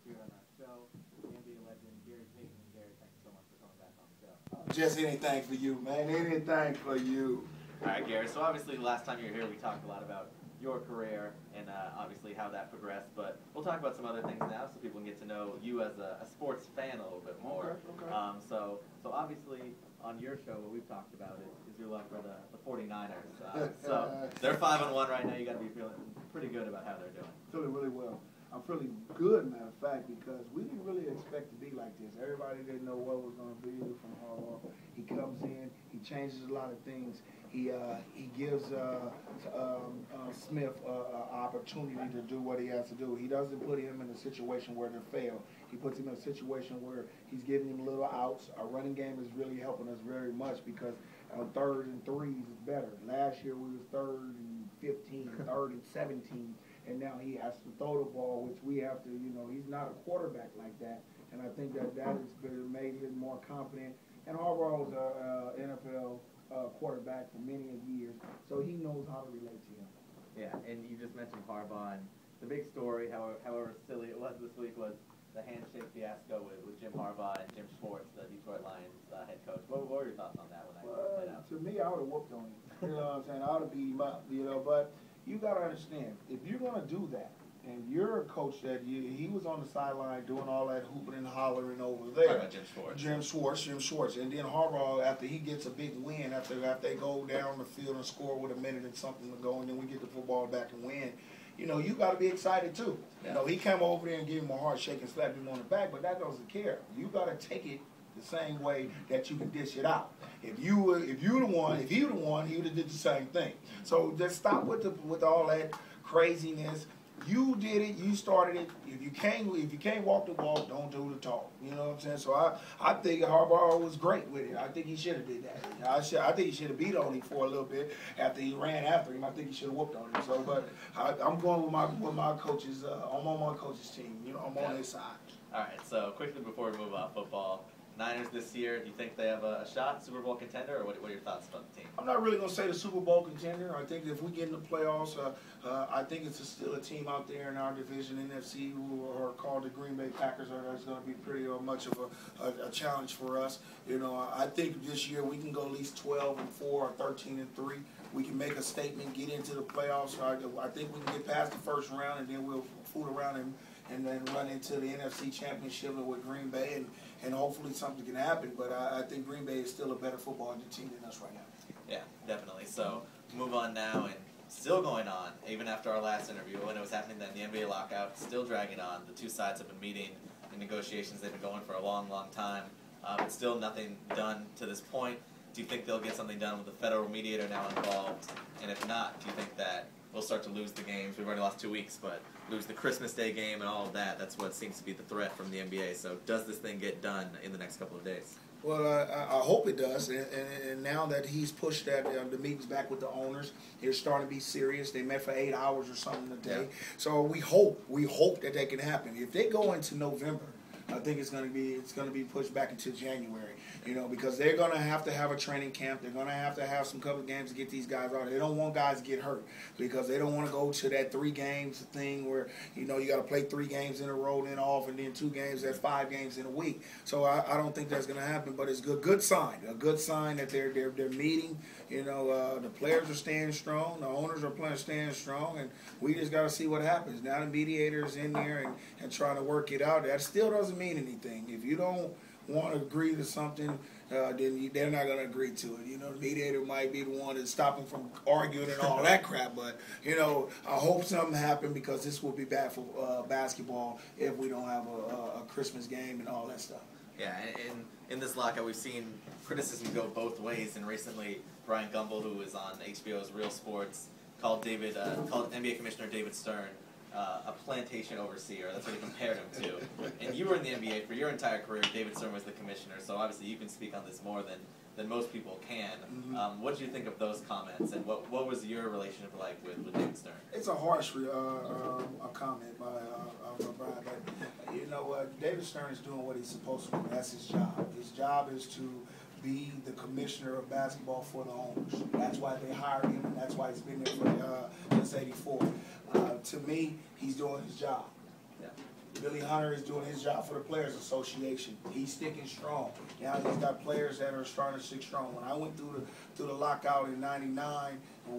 here on our show. The NBA legend, Gary Payton. And Gary, thanks so much for coming back on the show. Just anything for you, man. Anything for you. All right, Gary. So obviously, last time you were here, we talked a lot about your career and obviously how that progressed. But we'll talk about some other things now, so people can get to know you as a sports fan a little bit more. Okay. So obviously, on your show, what we've talked about is your love for the 49ers. So they're 5-1 right now. You got to be feeling pretty good about how they're doing. Feeling really well. I'm feeling good, matter of fact, because we didn't really expect to be like this. Everybody didn't know what was going to be from Harbaugh. He comes in, he changes a lot of things. He gives Smith an opportunity to do what he has to do. He doesn't put him in a situation where they fail. He puts him in a situation where he's giving him little outs. Our running game is really helping us very much because on 3rd and 3s is better. Last year we was 3rd and 15, 3rd and 17. And now he has to throw the ball, which we have to, he's not a quarterback like that. And I think that has made him more confident. And Harbaugh was an NFL quarterback for many years, so he knows how to relate to him. Yeah, and you just mentioned Harbaugh, and the big story, however silly it was this week, was the handshake fiasco with Jim Harbaugh and Jim Schwartz, the Detroit Lions head coach. What were your thoughts on that when that played out? To me, I would have whooped on him. You know what I'm saying? I would have beat him up, but you got to understand, if you're going to do that, and you're a coach that he was on the sideline doing all that hooping and hollering over there. About Jim Schwartz. And then Harbaugh, after he gets a big win, after they go down the field and score with a minute and something to go, and then we get the football back and win, you got to be excited too. Yeah. He came over there and gave him a hard shake and slapped him on the back, but that doesn't care. You got to take it the same way that you can dish it out. If he would have won, he would have did the same thing. So just stop with all that craziness. You did it. You started it. If you can't walk the walk, don't do the talk. You know what I'm saying? So I think Harbaugh was great with it. I think he should have did that. I think he should have beat on him for a little bit after he ran after him. I think he should have whooped on him. So, but I'm going with my coaches. I'm on my coach's team. I'm on his side. All right. So quickly before we move off football. Niners this year, do you think they have a shot, Super Bowl contender, or what are your thoughts about the team? I'm not really going to say the Super Bowl contender. I think if we get in the playoffs, I think it's still a team out there in our division, NFC, who are called the Green Bay Packers. That's going to be pretty much of a challenge for us. I think this year we can go at least 12-4 or 13-3. We can make a statement, get into the playoffs. I think we can get past the first round, and then we'll fool around and then run into the NFC Championship with Green Bay, and hopefully something can happen. But I think Green Bay is still a better football team than us right now. Yeah, definitely. So move on now, and still going on, even after our last interview, when it was happening then, the NBA lockout, still dragging on. The two sides have been meeting in negotiations. They've been going for a long, long time, but still nothing done to this point. Do you think they'll get something done with the federal mediator now involved? And if not, do you think that we'll start to lose the games? We've already lost 2 weeks, but lose the Christmas Day game and all of that. That's what seems to be the threat from the NBA. So does this thing get done in the next couple of days? Well, I hope it does. And now that he's pushed that the meetings back with the owners, they're starting to be serious. They met for 8 hours or something a day. Yeah. So we hope that that can happen. If they go into November, I think it's going to be pushed back into January, because they're going to have a training camp. They're going to have some couple of games to get these guys out. They don't want guys to get hurt because they don't want to go to that 3 games thing where, you got to play 3 games in a row, then off, and then 2 games, that's 5 games in a week. So I don't think that's going to happen, but it's a good sign that they're meeting. The players are staying strong. The owners are staying strong, and we just got to see what happens. Now the mediator's in there and trying to work it out. That still doesn't mean anything. If you don't want to agree to something, then they're not going to agree to it. The mediator might be the one that's stopping from arguing and all that crap. But, I hope something happens because this will be bad for basketball if we don't have a Christmas game and all that stuff. Yeah, and in this lockout, we've seen criticism go both ways. And recently, Brian Gumbel, who was on HBO's Real Sports, called NBA Commissioner David Stern a plantation overseer. That's what he compared him to. And you were in the NBA for your entire career. David Stern was the commissioner, so obviously you can speak on this more than most people can. Mm-hmm. What did you think of those comments, and what was your relationship like with David Stern? It's a harsh comment by Brian, but David Stern is doing what he's supposed to do. That's his job. His job is to be the commissioner of basketball for the owners. That's why they hired him, and that's why he's been there since '84. To me, he's doing his job. Yeah. Billy Hunter is doing his job for the Players Association. He's sticking strong. Now he's got players that are starting to stick strong. When I went through the lockout in '99,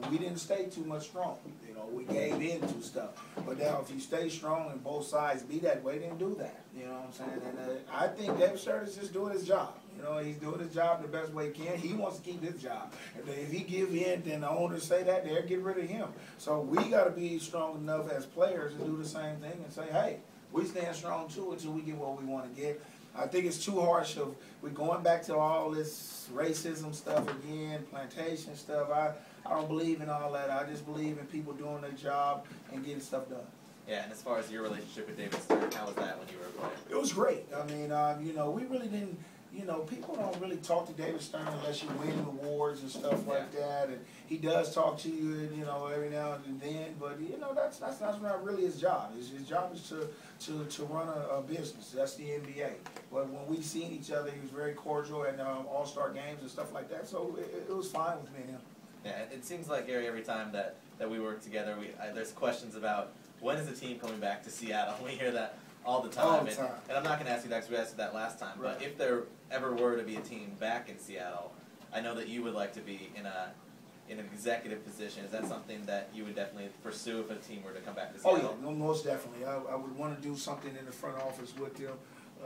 we didn't stay too much strong. You know, we gave in to stuff. But now if you stay strong and both sides be that way, then do that. You know what I'm saying? And I think David Stern is just doing his job. You know, he's doing his job the best way he can. He wants to keep his job. If he give in, then the owners say that, they'll get rid of him. So we got to be strong enough as players to do the same thing and say, hey, we stand strong too until we get what we want to get. I think it's too harsh of we're going back to all this racism stuff again, plantation stuff. I don't believe in all that. I just believe in people doing their job and getting stuff done. Yeah, and as far as your relationship with David Stern, how was that when you were a player? It was great. I mean, you know, we really didn't. You know, people don't really talk to David Stern unless you win awards and stuff like that. And he does talk to you, you know, every now and then. But you know, that's not really his job. His job is to run a business. That's the NBA. But when we seen each other, he was very cordial at All-Star games and stuff like that. So it was fine with me and him. Yeah, it seems like, Gary, every time that we work together, there's questions about when is the team coming back to Seattle. We hear that all the time. And I'm not going to ask you that because we asked you that last time. Right. But if there ever were to be a team back in Seattle, I know that you would like to be in an executive position. Is that something that you would definitely pursue if a team were to come back to Seattle? Oh, yeah, most definitely. I would want to do something in the front office with them.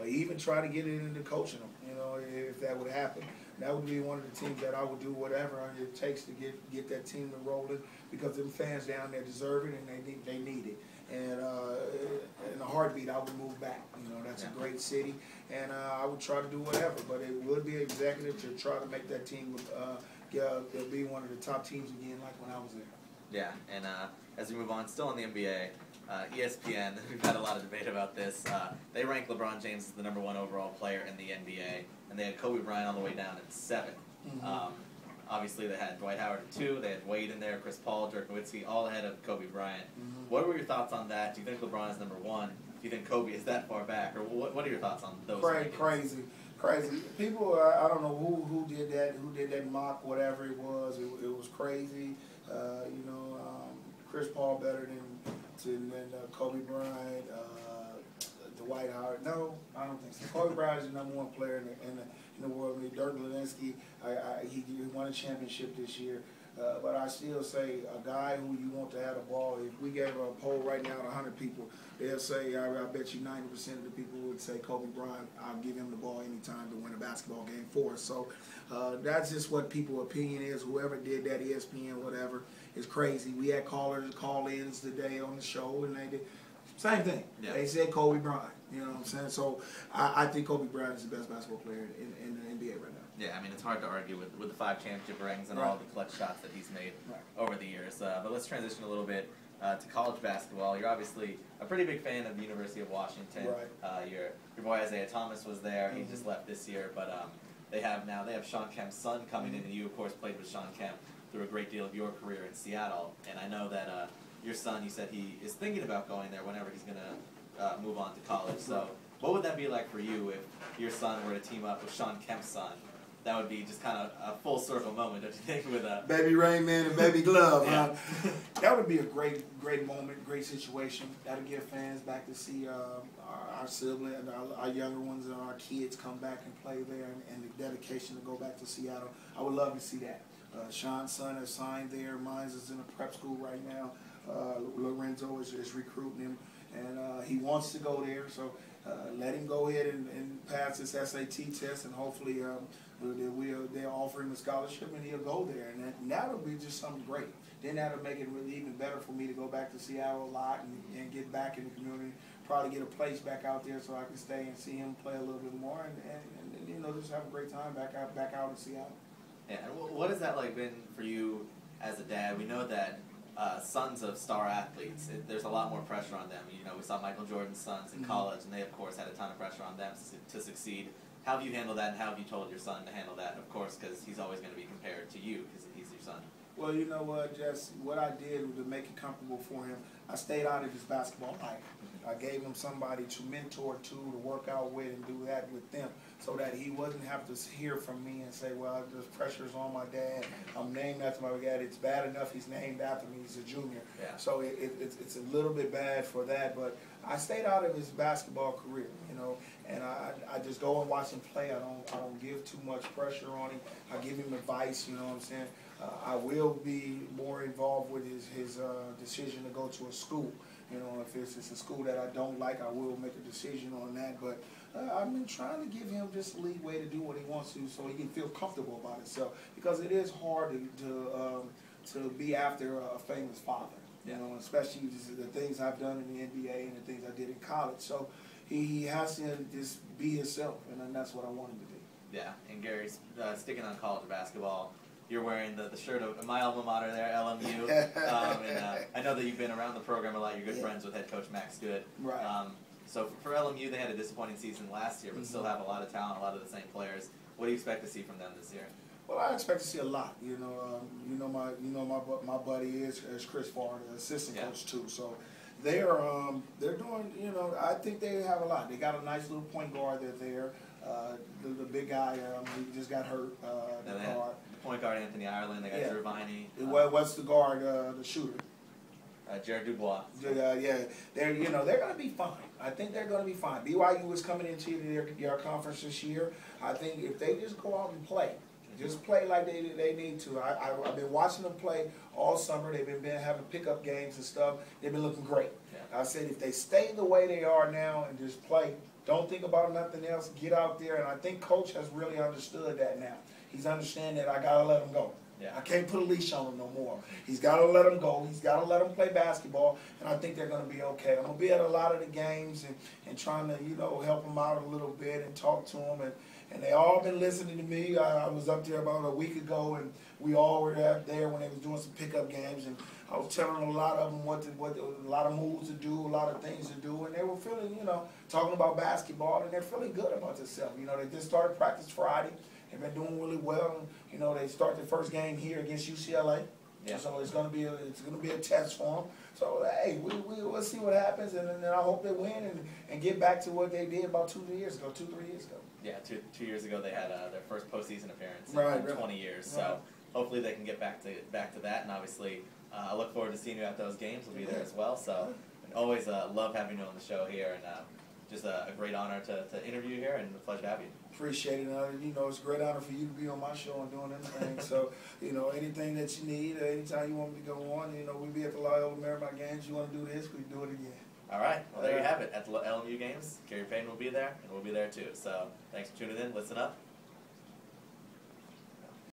Even try to get it into coaching them, you know, if that would happen. That would be one of the teams that I would do whatever it takes to get that team to rolling, because the fans down there deserve it and they need it. And in a heartbeat, I would move back. You know, that's a great city, and I would try to do whatever. But it would be executive to try to make that team be one of the top teams again, like when I was there. Yeah, and as we move on, still in the NBA, ESPN, we've had a lot of debate about this. They rank LeBron James as the #1 overall player in the NBA, and they had Kobe Bryant all the way down at 7. Mm-hmm. Obviously, they had Dwight Howard at 2. They had Wade in there, Chris Paul, Dirk Nowitzki, all ahead of Kobe Bryant. Mm-hmm. What were your thoughts on that? Do you think LeBron is #1? Do you think Kobe is that far back? Or what are your thoughts on those? Crazy. People, I don't know who did that mock, whatever it was. It was crazy. You know, Chris Paul better than Kobe Bryant. Dwight Howard. No, I don't think so. Kobe Bryant is the #1 player in the world. I mean, Dirk Nowitzki, he won a championship this year. But I still say a guy who you want to have the ball, if we gave a poll right now to 100 people, they'll say, I bet you 90% of the people would say Kobe Bryant, I'll give him the ball anytime to win a basketball game for us. So that's just what people's opinion is. Whoever did that, ESPN, whatever, is crazy. We had call-ins today on the show, and they did same thing. Yeah. They said Kobe Bryant. You know what I'm saying? So I think Kobe Bryant is the best basketball player in the NBA right now. Yeah, I mean, it's hard to argue with the 5 championship rings and all the clutch shots that he's made over the years. But let's transition a little bit to college basketball. You're obviously a pretty big fan of the University of Washington. Right. Your boy Isaiah Thomas was there. Mm-hmm. He just left this year. But they have Sean Kemp's son coming in, and you, of course, played with Sean Kemp through a great deal of your career in Seattle. And I know that your son, you said he is thinking about going there whenever he's going to move on to college. So what would that be like for you if your son were to team up with Sean Kemp's son? That would be just kind of a full circle moment, don't you think? With Baby Rain Man and Baby Glove, huh? That would be a great moment, great situation. That'll give fans back to see our siblings, our younger ones, and our kids come back and play there, and the dedication to go back to Seattle. I would love to see that. Sean's son is signed there. Mine is in a prep school right now. Lorenzo is recruiting him, and he wants to go there. So let him go ahead and pass his SAT test, and hopefully they'll offer him a scholarship, and he'll go there. And that'll be just something great. Then that'll make it really even better for me to go back to Seattle a lot and get back in the community. Probably get a place back out there so I can stay and see him play a little bit more, and you know, just have a great time back out in Seattle. Yeah. What has that like been for you as a dad? We know that sons of star athletes, there's a lot more pressure on them. You know, we saw Michael Jordan's sons in college, and they, of course, had a ton of pressure on them to succeed. How have you handled that, and how have you told your son to handle that? Of course, because he's always going to be compared to you because he's your son. Well, you know what, Jess, what I did to make it comfortable for him, I stayed out of his basketball life. I gave him somebody to mentor to work out with and do that with them so that he wouldn't have to hear from me and say, well, the pressure's on my dad. I'm named after my dad. It's bad enough he's named after me. He's a junior. Yeah. So it's a little bit bad for that. But I stayed out of his basketball career, you know, and I just go and watch him play. I don't give too much pressure on him. I give him advice, you know what I'm saying. I will be more involved with his decision to go to a school. You know, if it's a school that I don't like, I will make a decision on that. But I've been trying to give him just leeway to do what he wants to so he can feel comfortable about himself. Because it is hard to be after a famous father, you know, especially the things I've done in the NBA and the things I did in college. So he has to just be himself, and then that's what I want him to be. Yeah, and Gary, sticking on college basketball, you're wearing the shirt of my alma mater there, LMU. And I know that you've been around the program a lot. You're good friends with head coach Max Good. Right. So for LMU, they had a disappointing season last year, but still have a lot of talent, a lot of the same players. What do you expect to see from them this year? Well, I expect to see a lot. My buddy is Chris Farr, the assistant coach too. So they're doing. You know, I think they have a lot. They got a nice little point guard that's there. The big guy, he just got hurt. The guard. Point guard Anthony Ireland. They got Drew Viney. What's the guard? The shooter. Jared Dubois. Yeah, they're going to be fine. I think they're going to be fine. BYU is coming into their conference this year. I think if they just go out and play, just play like they need to. I've been watching them play all summer. They've been having pickup games and stuff. They've been looking great. Yeah. I said if they stay the way they are now and just play, don't think about nothing else. Get out there, and I think Coach has really understood that now. He's understanding that I got to let him go. Yeah. I can't put a leash on him no more. He's got to let him go. He's got to let him play basketball, and I think they're going to be okay. I'm going to be at a lot of the games and trying to, help them out a little bit and talk to them. And they all been listening to me. I was up there about a week ago, and we all were there when they was doing some pickup games, and I was telling a lot of them what a lot of moves to do, a lot of things to do, and they were feeling, talking about basketball, and they're feeling good about themselves. They just started practice Friday. They've been doing really well. They start their first game here against UCLA. Yeah. So it's gonna be a test for them. So hey, we'll see what happens, and then I hope they win and get back to what they did about 3 years ago. Yeah, two years ago they had their first postseason appearance in 20 years. Right. So hopefully they can get back to that. And obviously, I look forward to seeing you at those games. We'll be there as well. So always love having you on the show here, and just a great honor to interview you here, and a pleasure to have you. Appreciate it. It's a great honor for you to be on my show and doing anything. So, anything that you need, anytime you want me to go on, we'll be at the Loyola Marymount games. You want to do this, we do it again. All right. Well, there you have it. At the LMU games, Gary Payton will be there, and we'll be there too. So, thanks for tuning in. Listen up.